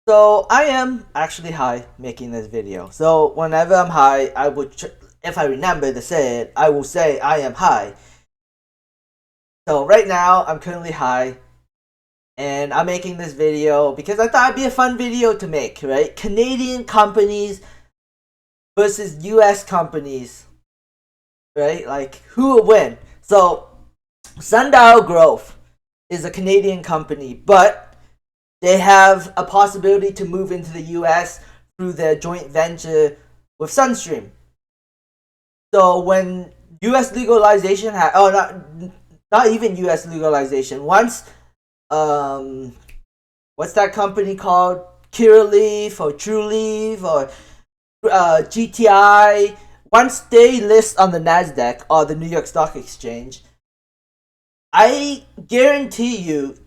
So I am actually high making this video. So whenever I'm high, if I remember to say it, I will say I am high. So right now, I'm currently high, and I'm making this video because I thought it'd be a fun video to make, right? Canadian companies versus US companies, right? Like, who will win? So, Sundial Growth is a Canadian company, but they have a possibility to move into the US through their joint venture with Sunstream. So when US legalization not even US legalization. Once what's that company called? Curaleaf or Trueleaf or GTI. Once they list on the Nasdaq or the New York Stock Exchange, I guarantee you,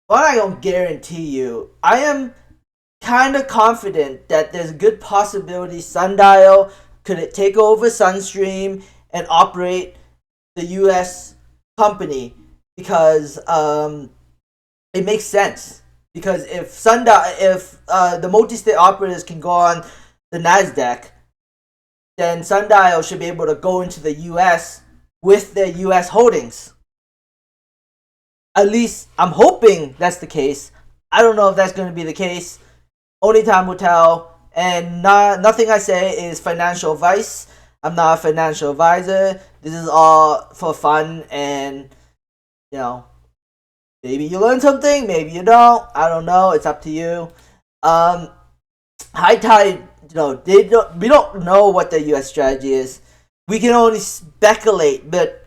well, I don't guarantee you, I am kind of confident that there's a good possibility Sundial could take over Sunstream and operate the U.S. company because it makes sense. Because if the multi-state operators can go on the Nasdaq, then Sundial should be able to go into the U.S. with their U.S. holdings. At least I'm hoping that's the case. I don't know if that's going to be the case. Only time will tell. And nothing I say is financial advice. I'm not a financial advisor. This is all for fun, and you know, maybe you learn something, maybe you don't. I don't know. It's up to you. Um, High Tide, we don't know what the U.S. strategy is. We can only speculate, but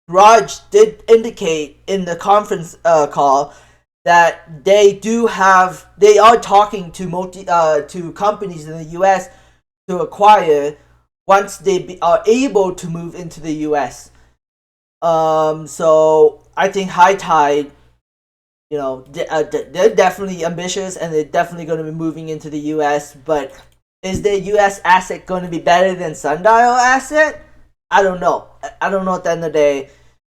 Raj did indicate in the conference call that they are talking to companies in the U.S. to acquire once they are able to move into the U.S. So I think High Tide, they're definitely ambitious and they're definitely going to be moving into the U.S. But is their U.S. asset going to be better than Sundial asset? I don't know. I don't know at the end of the day.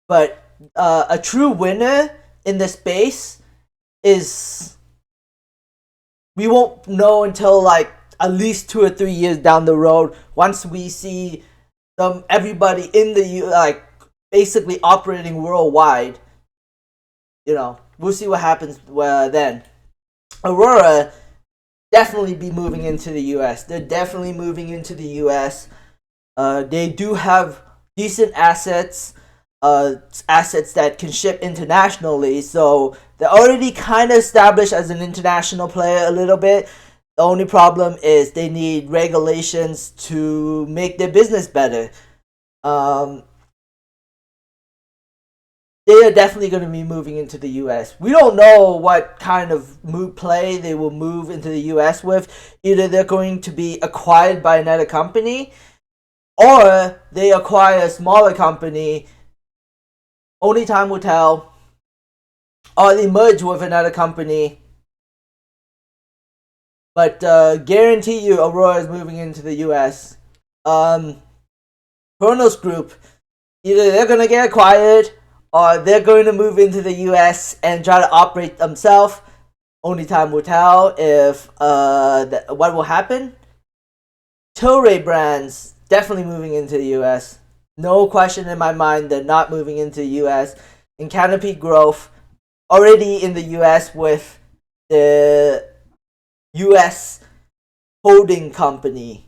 But a true winner in this space is, we won't know until like at least 2 or 3 years down the road, once we see everybody in the basically operating worldwide. We'll see what happens then. Aurora definitely be moving into the US. They're definitely moving into the US. They do have decent assets that can ship internationally, so they're already kind of established as an international player a little bit. The only problem is they need regulations to make their business better. They are definitely going to be moving into the US. We don't know what kind of play they will move into the US with. Either they're going to be acquired by another company, or they acquire a smaller company. Only time will tell. Or they merge with another company. But guarantee you Aurora is moving into the US. Kronos Group, either they're going to get acquired or they're going to move into the US and try to operate themselves. Only time will tell if what will happen. Tilray Brands definitely moving into the US. No question in my mind they're not moving into the US. And Canopy Growth already in the US with the US holding company.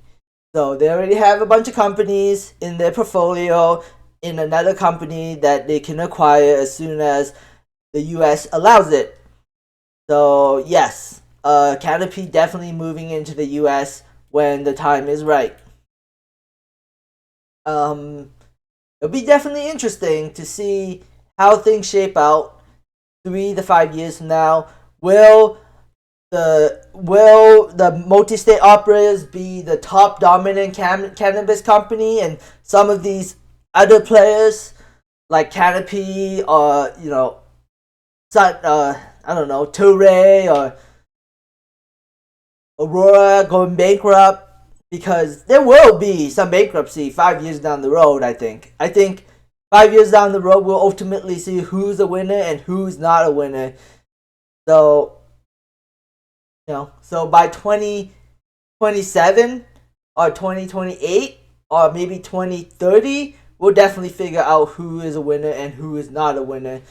So they already have a bunch of companies in their portfolio in another company that they can acquire as soon as the US allows it. So yes, Canopy definitely moving into the US when the time is right. It'll be definitely interesting to see how things shape out 3 to 5 years from now. Will the multi-state operators be the top dominant cannabis company, and some of these other players like Canopy or I don't know, Tilray or Aurora going bankrupt? Because there will be some bankruptcy 5 years down the road. I think 5 years down the road we'll ultimately see who's a winner and who's not a winner. So So by 2027 or 2028 or maybe 2030, we'll definitely figure out who is a winner and who is not a winner.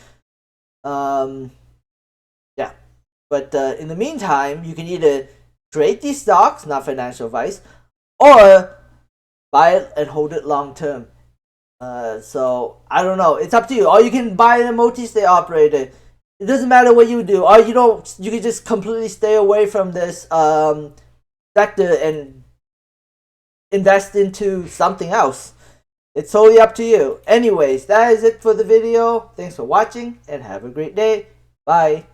Um, yeah. But in the meantime, you can either trade these stocks, not financial advice, or buy it and hold it long term. So I don't know. It's up to you. Or you can buy a multi-state operator. It doesn't matter what you do. Or you don't. You can just completely stay away from this sector and invest into something else. It's totally up to you. Anyways, that is it for the video. Thanks for watching and have a great day. Bye.